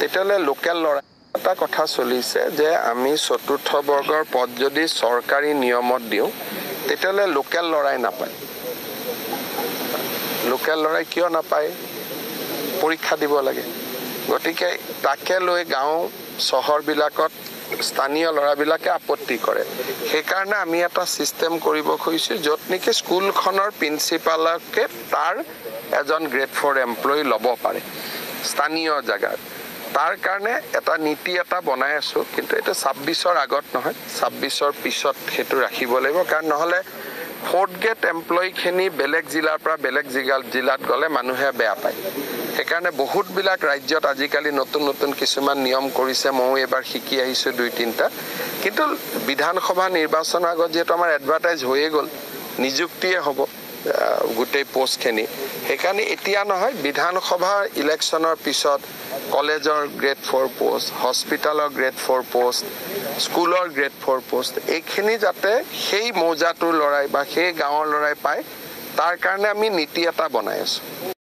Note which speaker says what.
Speaker 1: তেতিয়াহ'লে লোকেল ল'ৰা এটা কথা চলিছে যে আমি চতুৰ্থ বৰ্গৰ পদ যদি চৰকাৰী নিয়মত দিওঁ তেতিয়াহ'লে লোকেল ল'ৰাই নাপায়। লোকেল ল'ৰাই কিয় নাপায়? পৰীক্ষা দিব লাগে। গতিকে তাকে লৈ গাঁও চহৰবিলাকত স্থানীয় ল'ৰাবিলাকে আপত্তি কৰে। সেইকাৰণে আমি এটা ছিষ্টেম কৰিব খুজিছোঁ য'ত নেকি স্কুলখনৰ প্ৰিন্সিপালকে তাৰ এজন গ্ৰেড 4 এমপ্লয়ী ল'ব পাৰে স্থানীয় জেগাত। তাৰ কাৰণে এটা নীতি এটা বনাই আছোঁ, কিন্তু এইটো 26ৰ আগত নহয়, 26ৰ পিছত সেইটো ৰাখিব লাগিব। কাৰণ নহ'লে 4th গ্ৰেড এমপ্লয়ীখিনি বেলেগ জিলাৰ পৰা বেলেগ জিলাত গ'লে মানুহে বেয়া পায়। সেইকাৰণে বহুতবিলাক ৰাজ্যত আজিকালি নতুন নতুন কিছুমান নিয়ম কৰিছে। ময়ো এইবাৰ শিকি আহিছোঁ 2-3টা। কিন্তু বিধানসভা নিৰ্বাচনৰ আগত যিহেতু আমাৰ এডভাৰটাইজ হৈয়ে গ'ল, নিযুক্তিয়ে হ'ব গোটেই পোষ্টখিনি, সেইকাৰণে এতিয়া নহয়, বিধানসভা ইলেকশ্যনৰ পিছত কলেজৰ গ্ৰেড 4 পোষ্ট, হস্পিটেলৰ গ্ৰেড 4 পোষ্ট, স্কুলৰ গ্ৰেড 4 পোষ্ট, এইখিনি যাতে সেই মৌজাটোৰ ল'ৰাই বা সেই গাঁৱৰ ল'ৰাই পায়, তাৰ কাৰণে আমি নীতি এটা বনাই আছোঁ।